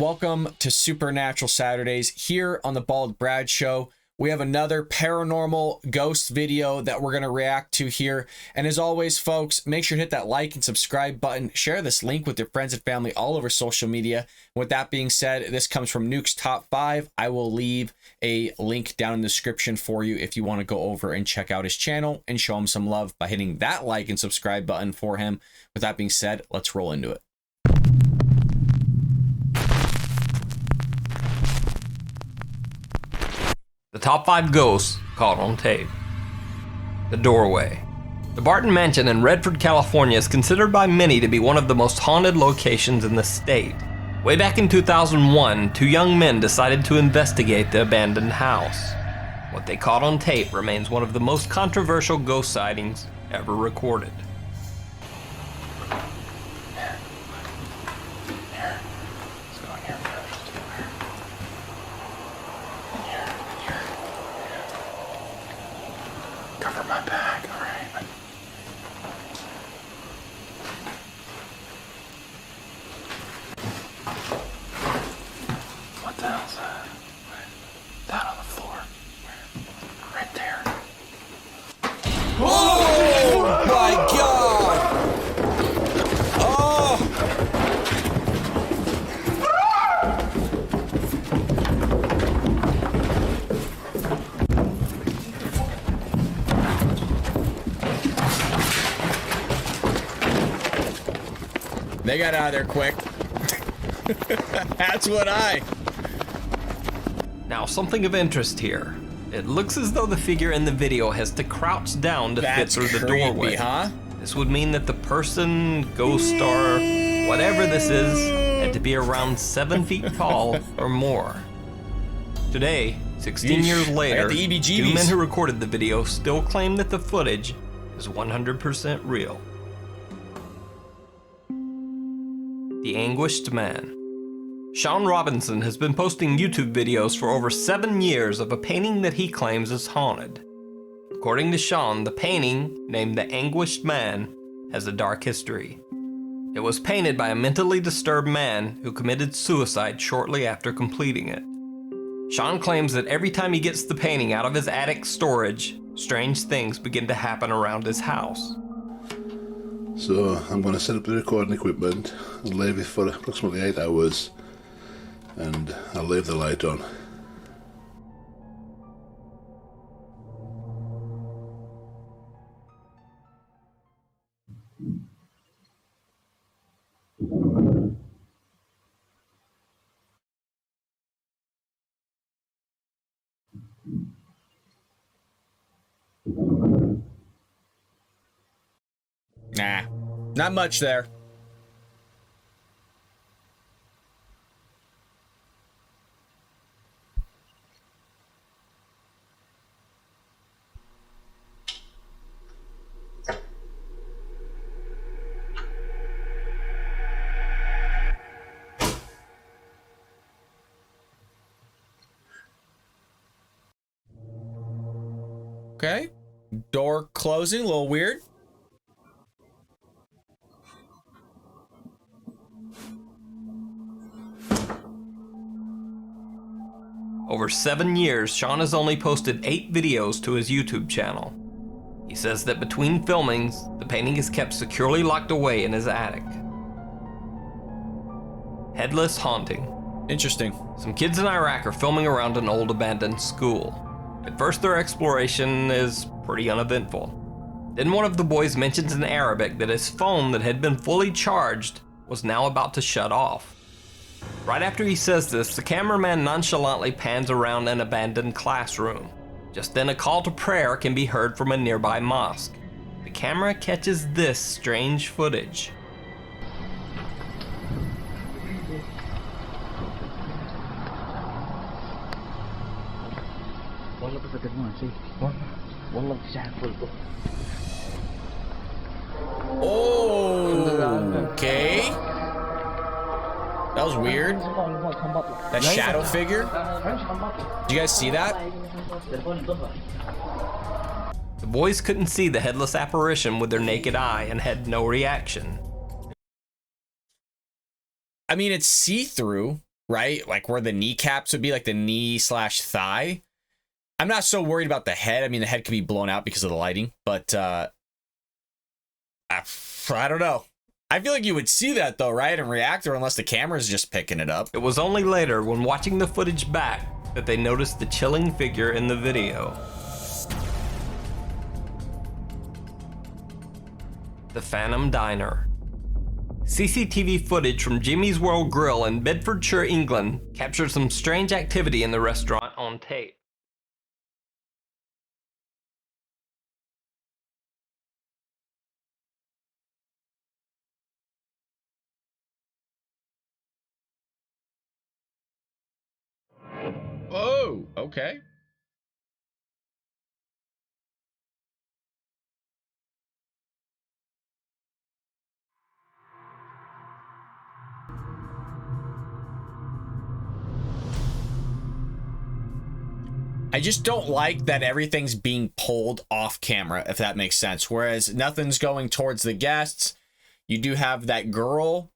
Welcome to Supernatural Saturdays here on the Bald Brad Show. We have another paranormal ghost video that we're going to react to here. And as always, folks, make sure to hit that like and subscribe button. Share this link with your friends and family all over social media. With that being said, this comes from Nukes Top 5. I will leave a link down in the description for you if you want to go over and check out his channel and show him some love by hitting that like and subscribe button for him. With that being said, let's roll into it. The top 5 ghosts caught on tape. The Doorway. The Barton Mansion in Redford, California is considered by many to be one of the most haunted locations in the state. Way back in 2001, two young men decided to investigate the abandoned house. What they caught on tape remains one of the most controversial ghost sightings ever recorded. Cover my back, alright. What the hell's that? That on the floor. Right there. Oh my god! Oh! They got out of there quick. That's what Now, something of interest here. It looks as though the figure in the video has to crouch down to fit through the doorway. Huh? This would mean that the person, ghost, or whatever this is, had to be around 7 feet tall or more. Today, 16 years later, the two men who recorded the video still claim that the footage is 100% real. The Anguished Man. Sean Robinson has been posting YouTube videos for over 7 years of a painting that he claims is haunted. According to Sean, the painting, named The Anguished Man, has a dark history. It was painted by a mentally disturbed man who committed suicide shortly after completing it. Sean claims that every time he gets the painting out of his attic storage, strange things begin to happen around his house. So I'm going to set up the recording equipment and leave it for approximately 8 hours, and I'll leave the light on. Nah, not much there. Okay, door closing, a little weird. Over 7 years, Sean has only posted 8 videos to his YouTube channel. He says that between filmings, the painting is kept securely locked away in his attic. Headless Haunting. Interesting. Some kids in Iraq are filming around an old abandoned school. At first, their exploration is pretty uneventful. Then one of the boys mentions in Arabic that his phone that had been fully charged was now about to shut off. Right after he says this, the cameraman nonchalantly pans around an abandoned classroom. Just then, a call to prayer can be heard from a nearby mosque. The camera catches this strange footage. Oh, okay. That was weird. That shadow figure. Did you guys see that? The boys couldn't see the headless apparition with their naked eye and had no reaction. I mean, it's see-through, right? Like where the kneecaps would be, like the knee slash thigh. I'm not so worried about the head. I mean, the head could be blown out because of the lighting, but I don't know. I feel like you would see that though, right? And react, or unless the camera's just picking it up. It was only later, when watching the footage back, that they noticed the chilling figure in the video. The Phantom Diner. CCTV footage from Jimmy's World Grill in Bedfordshire, England, captured some strange activity in the restaurant on tape. Oh, okay. I just don't like that everything's being pulled off camera, if that makes sense. Whereas nothing's going towards the guests. You do have that girl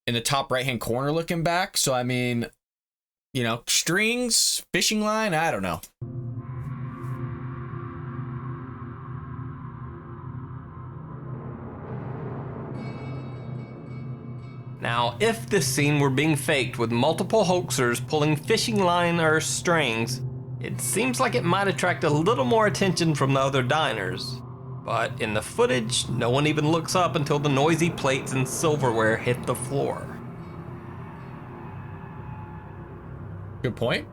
in the top right-hand corner looking back. So, I mean, you know, strings, fishing line, I don't know. Now, if this scene were being faked with multiple hoaxers pulling fishing line or strings, it seems like it might attract a little more attention from the other diners. But in the footage, no one even looks up until the noisy plates and silverware hit the floor. Good point.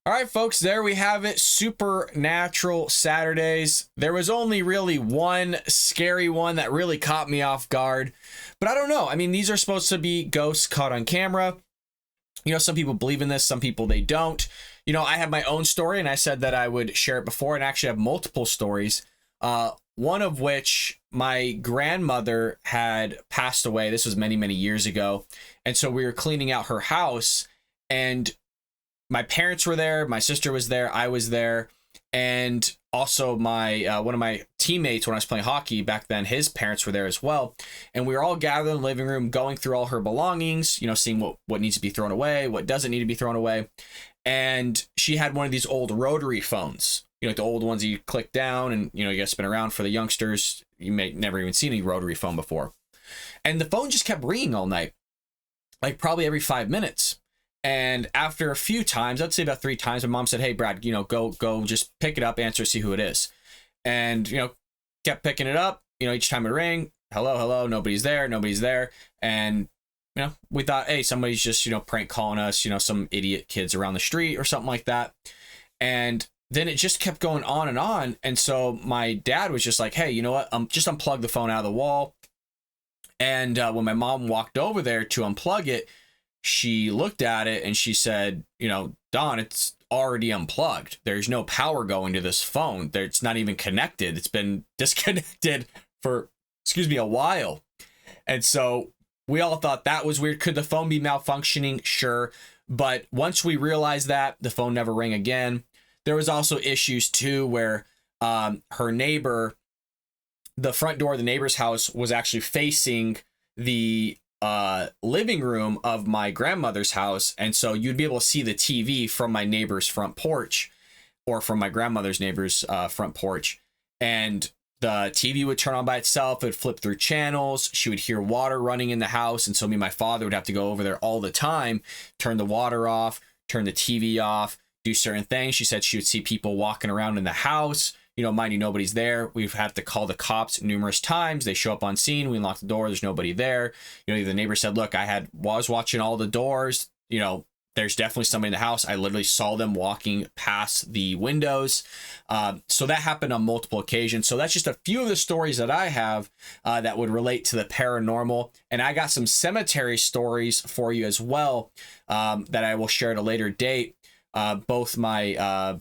All right, folks, there we have it. Supernatural Saturdays. There was only really one scary one that really caught me off guard. But I don't know. I mean, these are supposed to be ghosts caught on camera. You know, some people believe in this, some people they don't. You know, I have my own story, and I said that I would share it before, and I actually have multiple stories. One of which my grandmother had passed away. This was many, many years ago. And so we were cleaning out her house, and my parents were there, my sister was there, I was there, and also my one of my teammates when I was playing hockey back then, his parents were there as well. And we were all gathered in the living room going through all her belongings, you know, seeing what needs to be thrown away, what doesn't need to be thrown away. And she had one of these old rotary phones, you know, like the old ones you click down and, you know, you got to spin around. For the youngsters, you may never even seen a rotary phone before. And the phone just kept ringing all night, like probably every 5 minutes. And after a few times, I'd say about 3 times, my mom said, "Hey, Brad, you know, go just pick it up, answer, see who it is." And, you know, kept picking it up, you know, each time it rang, hello, nobody's there. And, you know, we thought, hey, somebody's just, you know, prank calling us, you know, some idiot kids around the street or something like that. And then it just kept going on and on. And so my dad was just like, hey, you know what? Just unplug the phone out of the wall. And when my mom walked over there to unplug it, she looked at it and she said, you know, Don, it's already unplugged. There's no power going to this phone. It's not even connected. It's been disconnected for, a while. And so we all thought that was weird. Could the phone be malfunctioning? Sure. But once we realized that, the phone never rang again. There was also issues too where her neighbor, the front door of the neighbor's house was actually facing the living room of my grandmother's house. And so you'd be able to see the TV from my neighbor's front porch or from my grandmother's neighbor's front porch. And the TV would turn on by itself. It would flip through channels. She would hear water running in the house. And so me and my father would have to go over there all the time, turn the water off, turn the TV off, do certain things. She said she would see people walking around in the house. You know, mind you, nobody's there. We've had to call the cops numerous times. They show up on scene. We unlock the door. There's nobody there. You know, the neighbor said, look, was watching all the doors. You know, there's definitely somebody in the house. I literally saw them walking past the windows. So that happened on multiple occasions. So that's just a few of the stories that I have that would relate to the paranormal. And I got some cemetery stories for you as well that I will share at a later date. Both my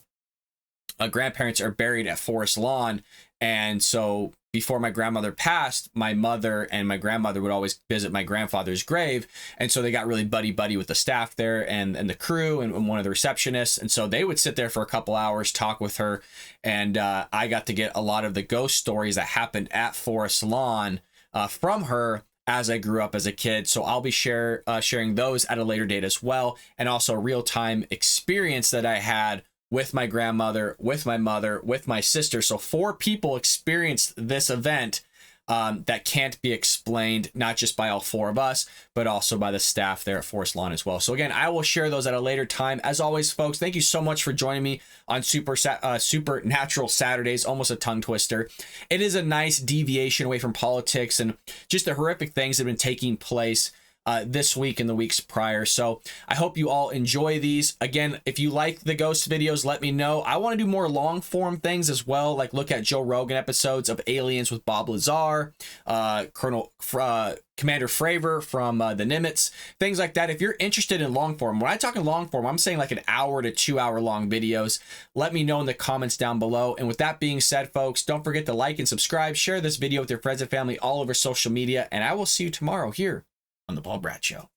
grandparents are buried at Forest Lawn. And so before my grandmother passed, my mother and my grandmother would always visit my grandfather's grave. And so they got really buddy with the staff there and the crew and one of the receptionists. And so they would sit there for a couple hours, talk with her. And I got to get a lot of the ghost stories that happened at Forest Lawn from her as I grew up as a kid. So I'll be sharing those at a later date as well, and also real-time experience that I had with my grandmother, with my mother, with my sister. So 4 people experienced this event that can't be explained, not just by all 4 of us, but also by the staff there at Forest Lawn as well. So again, I will share those at a later time. As always, folks, thank you so much for joining me on Supernatural Saturdays, almost a tongue twister. It is a nice deviation away from politics and just the horrific things that have been taking place this week and the weeks prior. So I hope you all enjoy these. Again, if you like the ghost videos, let me know. I want to do more long form things as well, like look at Joe Rogan episodes of aliens with Bob Lazar, Commander Fravor from the Nimitz, things like that. If you're interested in long form, when I talk in long form, I'm saying like an hour to 2 hour long videos. Let me know in the comments down below. And with that being said, folks, don't forget to like and subscribe, share this video with your friends and family all over social media, and I will see you tomorrow here on the Bald Brad Show.